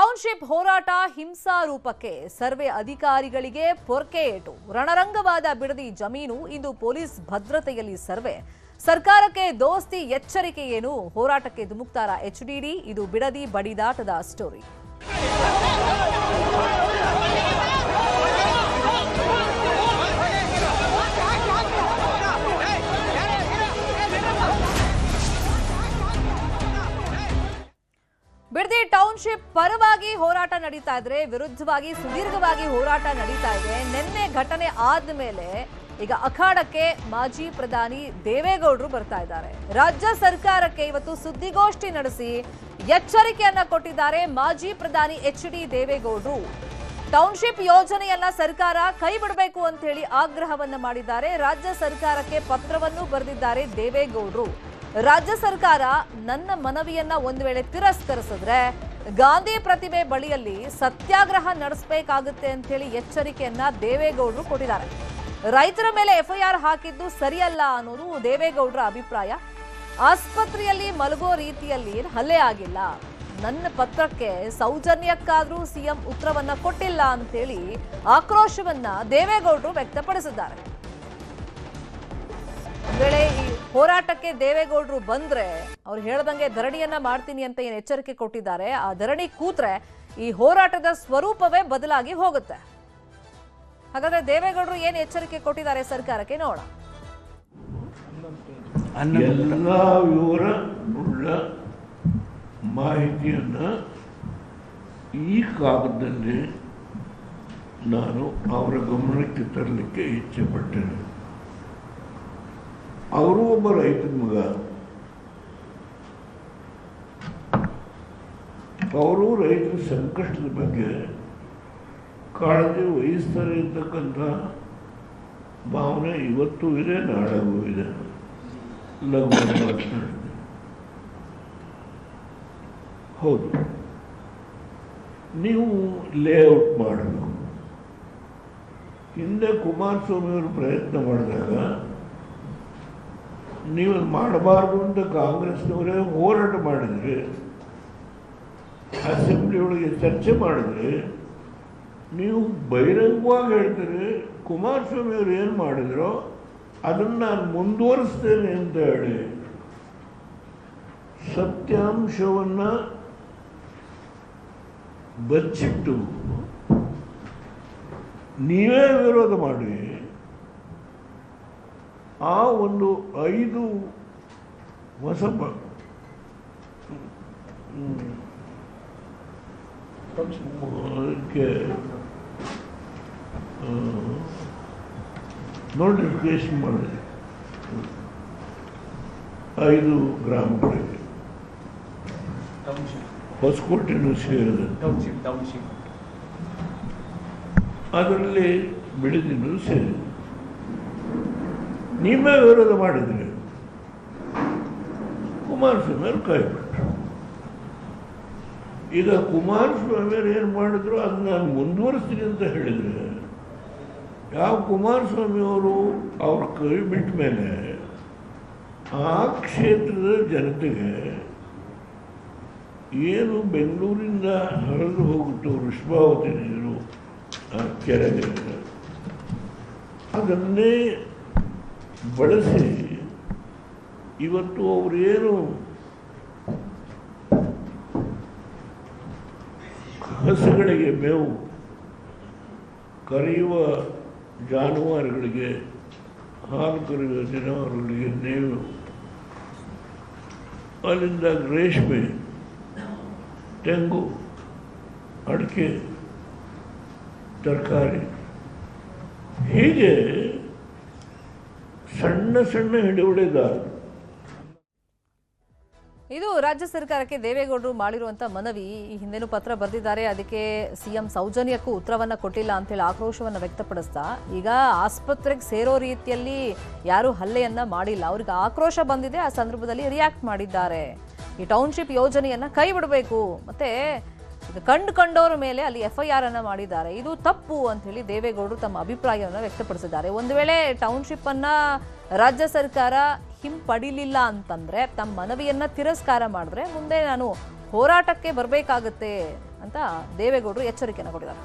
Township ಹೋರಾಟ ಹಿಂಸಾರೂಪಕ್ಕೆ survey ಅಧಿಕಾರಿಗಳಿಗೆ ಪೊರ್ಕೆ ಏಟು. ರಣರಂಗವಾದ ಬಿಡದಿ ಜಮೀನು ಇಂದು ಪೊಲೀಸ್ ಭದ್ರತೆಯಲ್ಲಿ ಸರ್ವೆ. ಸರ್ಕಾರಕ್ಕೆ ದೋಸ್ತಿ ಎಚ್ಚರಿಕೆ ಏನು? ಹೋರಾಟಕ್ಕೆ ಧುಮುಕ್ತಾರ ಎಚ್ಡಿಡಿ. ಇದು ಬಿಡದಿ ಬಡಿದಾಟದ ಸ್ಟೋರಿ. ಬಿಡದಿ ಟೌನ್ಶಿಪ್ ಪರವಾಗಿ ಹೋರಾಟ ನಡೀತಾ ಇದ್ರೆ, ವಿರುದ್ಧವಾಗಿ ಸುದೀರ್ಘವಾಗಿ ಹೋರಾಟ ನಡೀತಾ ಇದೆ. ನಿನ್ನೆ ಘಟನೆ ಆದ್ಮೇಲೆ ಈಗ ಅಖಾಡಕ್ಕೆ ಮಾಜಿ ಪ್ರಧಾನಿ ದೇವೇಗೌಡರು ಬರ್ತಾ ಇದ್ದಾರೆ. ರಾಜ್ಯ ಸರ್ಕಾರಕ್ಕೆ ಇವತ್ತು ಸುದ್ದಿಗೋಷ್ಠಿ ನಡೆಸಿ ಎಚ್ಚರಿಕೆಯನ್ನ ಕೊಟ್ಟಿದ್ದಾರೆ ಮಾಜಿ ಪ್ರಧಾನಿ ಎಚ್.ಡಿ. ದೇವೇಗೌಡರು. ಟೌನ್ಶಿಪ್ ಯೋಜನೆಯನ್ನ ಸರ್ಕಾರ ಕೈ ಬಿಡಬೇಕು ಅಂತ ಹೇಳಿ ಆಗ್ರಹವನ್ನ ಮಾಡಿದ್ದಾರೆ. ರಾಜ್ಯ ಸರ್ಕಾರಕ್ಕೆ ಪತ್ರವನ್ನು ಬರೆದಿದ್ದಾರೆ ದೇವೇಗೌಡರು. ರಾಜ್ಯ ಸರ್ಕಾರ ನನ್ನ ಮನವಿಯನ್ನ ಒಂದು ವೇಳೆ ತಿರಸ್ಕರಿಸಿದ್ರೆ ಗಾಂಧಿ ಪ್ರತಿಮೆ ಬಳಿಯಲ್ಲಿ ಸತ್ಯಾಗ್ರಹ ನಡೆಸಬೇಕಾಗುತ್ತೆ ಅಂತ ಹೇಳಿ ಎಚ್ಚರಿಕೆಯನ್ನ ದೇವೇಗೌಡರು ಕೊಟ್ಟಿದ್ದಾರೆ. ರೈತರ ಮೇಲೆ ಎಫ್ಐಆರ್ ಹಾಕಿದ್ದು ಸರಿಯಲ್ಲ ಅನ್ನೋದು ದೇವೇಗೌಡರ ಅಭಿಪ್ರಾಯ. ಆಸ್ಪತ್ರೆಯಲ್ಲಿ ಮಲಗೋ ರೀತಿಯಲ್ಲಿ ಹಲ್ಲೆ ಆಗಿಲ್ಲ. ನನ್ನ ಪತ್ರಕ್ಕೆ ಸೌಜನ್ಯಕ್ಕಾದ್ರೂ ಸಿಎಂ ಉತ್ತರವನ್ನ ಕೊಟ್ಟಿಲ್ಲ ಅಂತೇಳಿ ಆಕ್ರೋಶವನ್ನ ದೇವೇಗೌಡರು ವ್ಯಕ್ತಪಡಿಸಿದ್ದಾರೆ. ವೇಳೆ ಈ ಹೋರಾಟಕ್ಕೆ ದೇವೇಗೌಡರು ಬಂದ್ರೆ ಅವ್ರು ಹೇಳ್ದಂಗೆ ಧರಣಿಯನ್ನ ಮಾಡ್ತೀನಿ ಅಂತ ಏನು ಎಚ್ಚರಿಕೆ ಕೊಟ್ಟಿದ್ದಾರೆ. ಆ ಧರಣಿ ಕೂತ್ರೆ ಈ ಹೋರಾಟದ ಸ್ವರೂಪವೇ ಬದಲಾಗಿ ಹೋಗುತ್ತೆ. ಹಾಗಾದ್ರೆ ದೇವೇಗೌಡರು ಏನು ಎಚ್ಚರಿಕೆ ಕೊಟ್ಟಿದ್ದಾರೆ ಸರ್ಕಾರಕ್ಕೆ ನೋಡೋಣ. ಎಲ್ಲ ವಿವರ ಉಳ್ಳ ಮಾಹಿತಿಯನ್ನ ಈ ಕಾಗದದಲ್ಲಿ ನಾನು ಅವರ ಗಮನಕ್ಕೆ ತರಲಿಕ್ಕೆ ಇಚ್ಛೆ ಪಟ್ಟೆನೆ. ಅವರು ಒಬ್ಬ ರೈತನ ಮಗ. ಅವರು ರೈತರ ಸಂಕಷ್ಟದ ಬಗ್ಗೆ ಕಾಳಜಿ ವಹಿಸ್ತಾರೆ ಇರ್ತಕ್ಕಂಥ ಭಾವನೆ ಇವತ್ತು ಇದೆ, ನಾಳೆಗೂ ಇದೆ. ಲಘು ಮಾತನಾಡಿದೆ. ಹೌದು, ನೀವು ಲೇಔಟ್ ಮಾಡಬೇಕು. ಹಿಂದೆ ಕುಮಾರಸ್ವಾಮಿ ಅವರು ಪ್ರಯತ್ನ ಮಾಡಿದಾಗ ನೀವು ಮಾಡಬಾರ್ದು ಅಂತ ಕಾಂಗ್ರೆಸ್ನವರೇ ಹೋರಾಟ ಮಾಡಿದರೆ, ಅಸೆಂಬ್ಲಿ ಒಳಗೆ ಚರ್ಚೆ ಮಾಡಿದ್ರೆ, ನೀವು ಬಹಿರಂಗವಾಗಿ ಹೇಳ್ತೀರಿ ಕುಮಾರಸ್ವಾಮಿ ಅವರು ಏನು ಮಾಡಿದ್ರೋ ಅದನ್ನು ನಾನು ಮುಂದುವರಿಸ್ತೇನೆ ಅಂತ ಹೇಳಿ ಸತ್ಯಾಂಶವನ್ನು ಬಚ್ಚಿಟ್ಟು ನೀವೇ ವಿರೋಧ ಮಾಡಿ ಆ ಒಂದು 5 ಹೊಸ ಅದಕ್ಕೆ ನೋಟಿಫಿಕೇಶನ್ ಮಾಡಿದೆ 5 ಗ್ರಾಮಗಳಿಗೆ, ಹೊಸಕೋಟೆನೂ ಸೇರಿದೆ, ಅದರಲ್ಲಿ ಬಿಡದಿನೂ ಸೇರಿದೆ. ನೀವೇ ವಿರೋಧ ಮಾಡಿದರೆ ಕುಮಾರಸ್ವಾಮಿ ಅವರು ಕೈಬಿಟ್ರು. ಈಗ ಕುಮಾರಸ್ವಾಮಿ ಅವರು ಏನು ಮಾಡಿದ್ರು ಅದನ್ನ ನಾನು ಮುಂದುವರಿಸ್ತೀನಿ ಅಂತ ಹೇಳಿದರೆ, ಯಾವ ಕುಮಾರಸ್ವಾಮಿ ಅವರು ಅವ್ರ ಕೈ ಬಿಟ್ಟ ಮೇಲೆ ಆ ಕ್ಷೇತ್ರದ ಜನತೆಗೆ ಏನು ಬೆಂಗಳೂರಿಂದ ಹರಿದು ಹೋಗುತ್ತೋ ವೃಷಭಾವತಿ ನೀರು ಆ ಕೆರೆಗೆ, ಅದನ್ನೇ ಬಳಸಿ ಇವತ್ತು ಅವರೇನು ಹಸುಗಳಿಗೆ ಮೇವು, ಕರೆಯುವ ಜಾನುವಾರುಗಳಿಗೆ, ಹಾಲು ಕರೆಯುವ ಜಾನುವಾರುಗಳಿಗೆ ಮೇವು, ಅಲ್ಲಿಂದ ರೇಷ್ಮೆ, ತೆಂಗು, ಅಡಿಕೆ, ತರಕಾರಿ, ಹೀಗೆ ಸಣ್ಣ ಸಣ್ಣ ಹಿಡುವಳಿದಾರರು. ಇದು ರಾಜ್ಯ ಸರ್ಕಾರಕ್ಕೆ ದೇವೇಗೌಡರು ಮಾಡಿರುವಂತ ಮನವಿ. ಈ ಹಿಂದೆನೂ ಪತ್ರ ಬರೆದಿದ್ದಾರೆ. ಅದಕ್ಕೆ ಸಿಎಂ ಸೌಜನ್ಯಕ್ಕೂ ಉತ್ತರವನ್ನ ಕೊಟ್ಟಿಲ್ಲ ಅಂತ ಹೇಳಿ ಆಕ್ರೋಶವನ್ನ ವ್ಯಕ್ತಪಡಿಸ್ತಾ, ಈಗ ಆಸ್ಪತ್ರೆಗೆ ಸೇರೋ ರೀತಿಯಲ್ಲಿ ಯಾರು ಹಲ್ಲೆಯನ್ನ ಮಾಡಿಲ್ಲ, ಅವ್ರಿಗೆ ಆಕ್ರೋಶ ಬಂದಿದೆ. ಆ ಸಂದರ್ಭದಲ್ಲಿ ರಿಯಾಕ್ಟ್ ಮಾಡಿದ್ದಾರೆ. ಈ ಟೌನ್ಶಿಪ್ ಯೋಜನೆಯನ್ನ ಕೈ ಬಿಡಬೇಕು, ಮತ್ತೆ ಕಂಡವರ ಮೇಲೆ ಅಲ್ಲಿ ಎಫ್ಐಆರ್ ಅನ್ನ ಮಾಡಿದ್ದಾರೆ. ಇದು ತಪ್ಪು ಅಂತ ಹೇಳಿ ದೇವೇಗೌಡರು ತಮ್ಮ ಅಭಿಪ್ರಾಯವನ್ನು ವ್ಯಕ್ತಪಡಿಸಿದ್ದಾರೆ. ಒಂದು ವೇಳೆ ಟೌನ್ಶಿಪ್ ಅನ್ನ ರಾಜ್ಯ ಸರ್ಕಾರ ಹಿಂಪಡಿಲಿಲ್ಲ ಅಂತಂದ್ರೆ, ತಮ್ಮ ಮನವಿಯನ್ನ ತಿರಸ್ಕಾರ ಮಾಡಿದ್ರೆ ಮುಂದೆ ನಾನು ಹೋರಾಟಕ್ಕೆ ಬರಬೇಕಾಗತ್ತೆ ಅಂತ ದೇವೇಗೌಡರು ಎಚ್ಚರಿಕೆಯನ್ನು ಕೊಟ್ಟಿದ್ದಾರೆ.